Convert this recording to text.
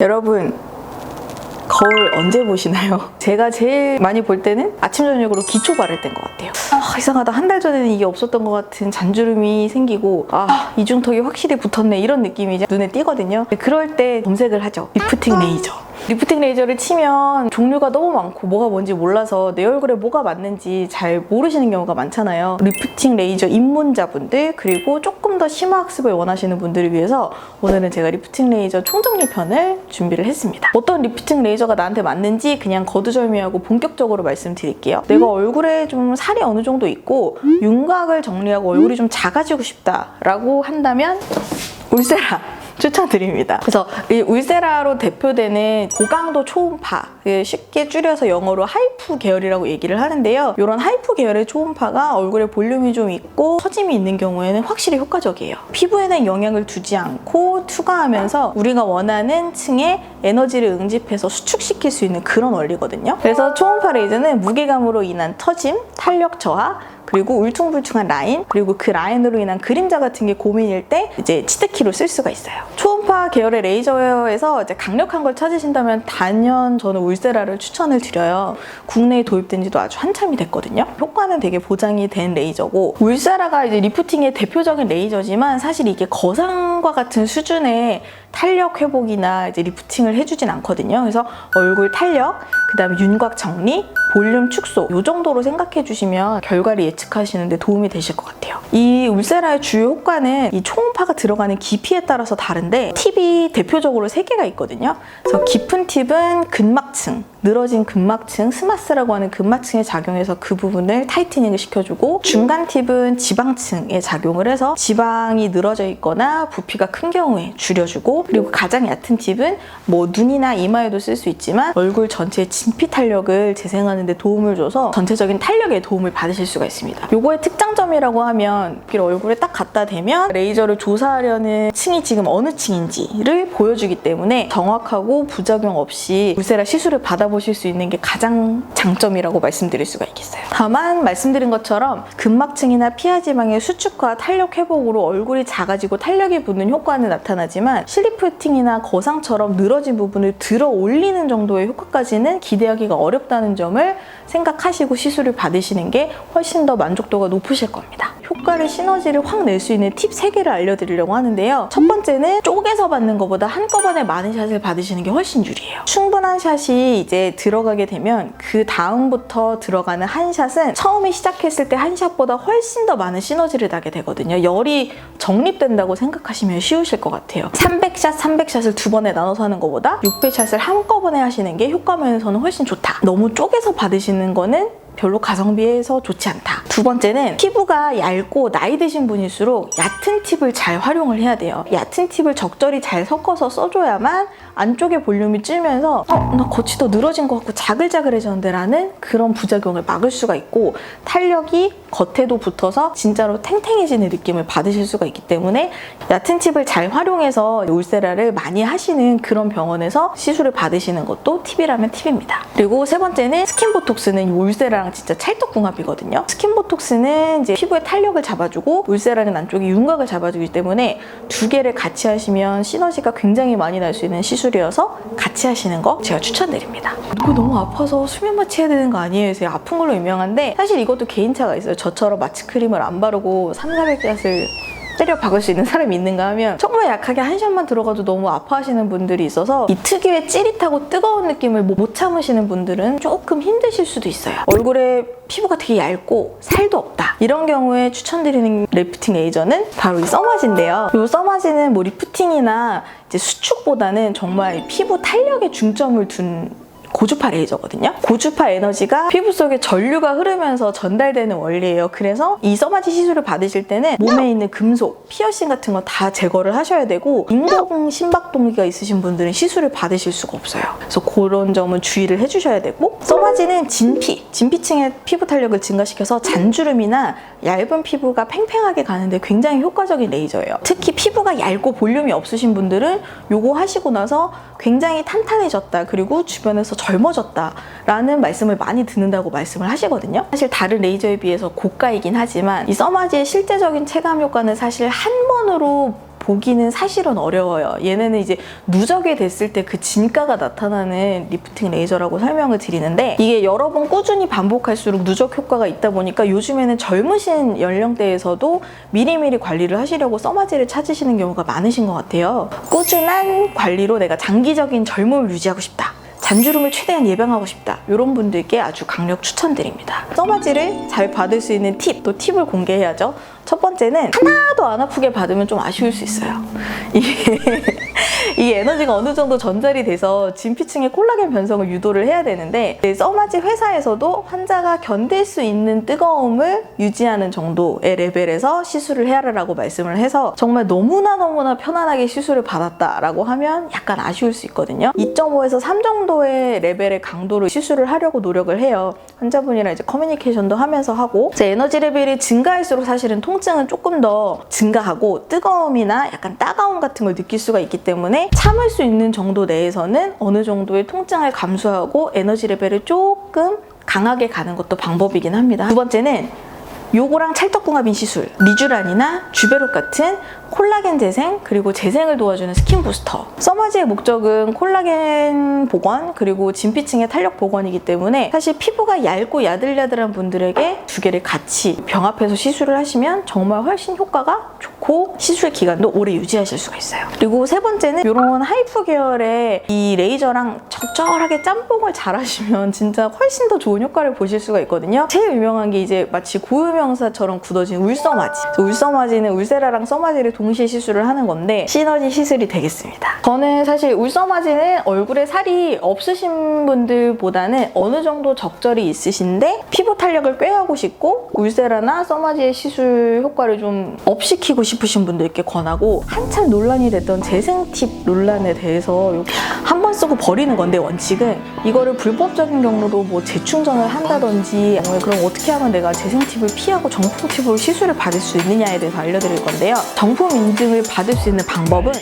여러분, 거울 언제 보시나요? 제가 제일 많이 볼 때는 아침 저녁으로 기초 바를 때인 것 같아요. 이상하다, 한 달 전에는 이게 없었던 것 같은 잔주름이 생기고 이중턱이 확실히 붙었네, 이런 느낌이 이제 눈에 띄거든요. 그럴 때 검색을 하죠. 리프팅 레이저. 리프팅 레이저를 치면 종류가 너무 많고 뭐가 뭔지 몰라서 내 얼굴에 뭐가 맞는지 잘 모르시는 경우가 많잖아요. 리프팅 레이저 입문자분들, 그리고 조금 더 심화 학습을 원하시는 분들을 위해서 오늘은 제가 리프팅 레이저 총정리편을 준비를 했습니다. 어떤 리프팅 레이저가 나한테 맞는지 그냥 거두절미하고 본격적으로 말씀드릴게요. 내가 얼굴에 좀 살이 어느 정도 있고 윤곽을 정리하고 얼굴이 좀 작아지고 싶다라고 한다면 울세라 추천드립니다. 그래서 이 울세라로 대표되는 고강도 초음파, 쉽게 줄여서 영어로 하이프 계열이라고 얘기를 하는데요. 이런 하이프 계열의 초음파가 얼굴에 볼륨이 좀 있고 처짐이 있는 경우에는 확실히 효과적이에요. 피부에는 영향을 주지 않고 투과하면서 우리가 원하는 층의 에너지를 응집해서 수축시킬 수 있는 그런 원리거든요. 그래서 초음파 레이저는 무게감으로 인한 처짐, 탄력 저하, 그리고 울퉁불퉁한 라인, 그리고 그 라인으로 인한 그림자 같은 게 고민일 때 이제 치트키로 쓸 수가 있어요. 초음파 계열의 레이저에서 이제 강력한 걸 찾으신다면 단연 저는 울세라를 추천을 드려요. 국내에 도입된 지도 아주 한참이 됐거든요. 효과는 되게 보장이 된 레이저고, 울세라가 이제 리프팅의 대표적인 레이저지만 사실 이게 거상과 같은 수준의 탄력 회복이나 이제 리프팅을 해주진 않거든요. 그래서 얼굴 탄력, 그 다음에 윤곽 정리, 볼륨 축소, 이 정도로 생각해 주시면 결과를 예측하시는 데 도움이 되실 것 같아요. 이 울세라의 주요 효과는 이 초음파가 들어가는 깊이에 따라서 다른데 팁이 대표적으로 3개가 있거든요. 그래서 깊은 팁은 근막층, 늘어진 근막층, 스마스라고 하는 근막층에 작용해서 그 부분을 타이트닝을 시켜주고, 중간 팁은 지방층에 작용을 해서 지방이 늘어져 있거나 부피가 큰 경우에 줄여주고, 그리고 가장 얕은 팁은 뭐 눈이나 이마에도 쓸 수 있지만 얼굴 전체의 진피 탄력을 재생하는 데 도움을 줘서 전체적인 탄력에 도움을 받으실 수가 있습니다. 요거의 특장점이라고 하면 얼굴에 딱 갖다 대면 레이저를 조사하려는 층이 지금 어느 층인지를 보여주기 때문에 정확하고 부작용 없이 울세라 시술을 받아보실 수 있는 게 가장 장점이라고 말씀드릴 수가 있겠어요. 다만 말씀드린 것처럼 근막층이나 피하지방의 수축과 탄력 회복으로 얼굴이 작아지고 탄력이 붙는 효과는 나타나지만 실리프팅이나 거상처럼 늘어진 부분을 들어 올리는 정도의 효과까지는 기대하기가 어렵다는 점을 생각하시고 시술을 받으시는 게 훨씬 더 만족도가 높으실 겁니다. 효과를 시너지를 확 낼 수 있는 팁 3개를 알려드리려고 하는데요. 첫 번째는 쪼개서 받는 것보다 한꺼번에 많은 샷을 받으시는 게 훨씬 유리해요. 충분한 샷이 이제 들어가게 되면 그 다음부터 들어가는 한 샷은 처음에 시작했을 때 한 샷보다 훨씬 더 많은 시너지를 나게 되거든요. 열이 정립된다고 생각하시면 쉬우실 것 같아요. 300샷, 300샷을 2번에 나눠서 하는 것보다 600샷을 한꺼번에 하시는 게 효과 면에서는 훨씬 좋다. 너무 쪼개서 받으시는 거는 별로 가성비에서 좋지 않다. 두 번째는 피부가 얇고 나이 드신 분일수록 얕은 팁을 잘 활용을 해야 돼요. 얕은 팁을 적절히 잘 섞어서 써줘야만 안쪽에 볼륨이 찌면서 나 겉이 더 늘어진 것 같고 자글자글해졌는데 라는 그런 부작용을 막을 수가 있고, 탄력이 겉에도 붙어서 진짜로 탱탱해지는 느낌을 받으실 수가 있기 때문에 얕은 팁을 잘 활용해서 울세라를 많이 하시는 그런 병원에서 시술을 받으시는 것도 팁이라면 팁입니다. 그리고 세 번째는 스킨보톡스는 울세라랑 진짜 찰떡궁합이거든요. 스킨보톡스는 이제 피부의 탄력을 잡아주고 울세라는 안쪽에 윤곽을 잡아주기 때문에 두 개를 같이 하시면 시너지가 굉장히 많이 날 수 있는 시술이어서 같이 하시는 거 제가 추천드립니다. 이거 너무 아파서 수면 마취 해야 되는 거 아니에요? 제가 아픈 걸로 유명한데 사실 이것도 개인차가 있어요. 저처럼 마취 크림을 안 바르고 300~400샷을 때려 박을 수 있는 사람이 있는가 하면 정말 약하게 한 샷만 들어가도 너무 아파하시는 분들이 있어서 이 특유의 찌릿하고 뜨거운 느낌을 못 참으시는 분들은 조금 힘드실 수도 있어요. 얼굴에 피부가 되게 얇고 살도 없다, 이런 경우에 추천드리는 리프팅 레이저는 바로 이 써마지인데요. 이 써마지는 뭐 리프팅이나 이제 수축보다는 정말 피부 탄력에 중점을 둔 고주파 레이저거든요. 고주파 에너지가 피부 속에 전류가 흐르면서 전달되는 원리예요. 그래서 이 써마지 시술을 받으실 때는 몸에 있는 금속, 피어싱 같은 거 다 제거를 하셔야 되고, 인공 심박동기가 있으신 분들은 시술을 받으실 수가 없어요. 그래서 그런 점은 주의를 해주셔야 되고, 써마지는 진피층의 피부 탄력을 증가시켜서 잔주름이나 얇은 피부가 팽팽하게 가는데 굉장히 효과적인 레이저예요. 특히 피부가 얇고 볼륨이 없으신 분들은 요거 하시고 나서 굉장히 탄탄해졌다, 그리고 주변에서 젊어졌다 라는 말씀을 많이 듣는다고 말씀을 하시거든요. 사실 다른 레이저에 비해서 고가이긴 하지만 이 써마지의 실제적인 체감 효과는 사실 한 번으로 보기는 사실은 어려워요. 얘네는 이제 누적이 됐을 때 그 진가가 나타나는 리프팅 레이저라고 설명을 드리는데, 이게 여러 번 꾸준히 반복할수록 누적 효과가 있다 보니까 요즘에는 젊으신 연령대에서도 미리미리 관리를 하시려고 써마지를 찾으시는 경우가 많으신 것 같아요. 꾸준한 관리로 내가 장기적인 젊음을 유지하고 싶다, 잔주름을 최대한 예방하고 싶다, 이런 분들께 아주 강력 추천드립니다. 써마지를 잘 받을 수 있는 팁, 또 팁을 공개해야죠. 첫 번째는 하나도 안 아프게 받으면 좀 아쉬울 수 있어요. 이 에너지가 어느 정도 전달이 돼서 진피층의 콜라겐 변성을 유도를 해야 되는데, 써마지 회사에서도 환자가 견딜 수 있는 뜨거움을 유지하는 정도의 레벨에서 시술을 해라라고 말씀을 해서 정말 너무나 편안하게 시술을 받았다라고 하면 약간 아쉬울 수 있거든요. 2.5에서 3 정도의 레벨의 강도로 시술을 하려고 노력을 해요. 환자분이랑 이제 커뮤니케이션도 하면서 하고, 이제 에너지 레벨이 증가할수록 사실은 통증은 조금 더 증가하고 뜨거움이나 약간 따가움 같은 걸 느낄 수가 있기 때문에 참을 수 있는 정도 내에서는 어느 정도의 통증을 감수하고 에너지 레벨을 조금 강하게 가는 것도 방법이긴 합니다. 두 번째는 요거랑 찰떡궁합인 시술, 리쥬란이나 주베롯 같은 콜라겐 재생, 그리고 재생을 도와주는 스킨 부스터. 써마지의 목적은 콜라겐 복원, 그리고 진피층의 탄력 복원이기 때문에 사실 피부가 얇고 야들야들한 분들에게 두 개를 같이 병합해서 시술을 하시면 정말 훨씬 효과가 좋고 시술 기간도 오래 유지하실 수가 있어요. 그리고 세 번째는 이런 하이프 계열의 이 레이저랑 적절하게 짬뽕을 잘 하시면 진짜 훨씬 더 좋은 효과를 보실 수가 있거든요. 제일 유명한 게 이제 마치 고유명사처럼 굳어진 울써마지. 울써마지는 울세라랑 써마지를 동시에 시술을 하는 건데 시너지 시술이 되겠습니다. 저는 사실 울써마지는 얼굴에 살이 없으신 분들보다는 어느 정도 적절히 있으신데 피부 탄력을 꾀하고 싶고 울세라나 써마지의 시술 효과를 좀 업시키고 싶으신 분들께 권하고, 한참 논란이 됐던 재생 팁 논란에 대해서 한 번 쓰고 버리는 건데, 원칙은 이거를 불법적인 경로로 뭐 재충전을 한다든지, 그럼 어떻게 하면 내가 재생 팁을 피하고 정품 팁으로 시술을 받을 수 있느냐에 대해서 알려드릴 건데요. 정품 인증을 받을 수 있는 방법은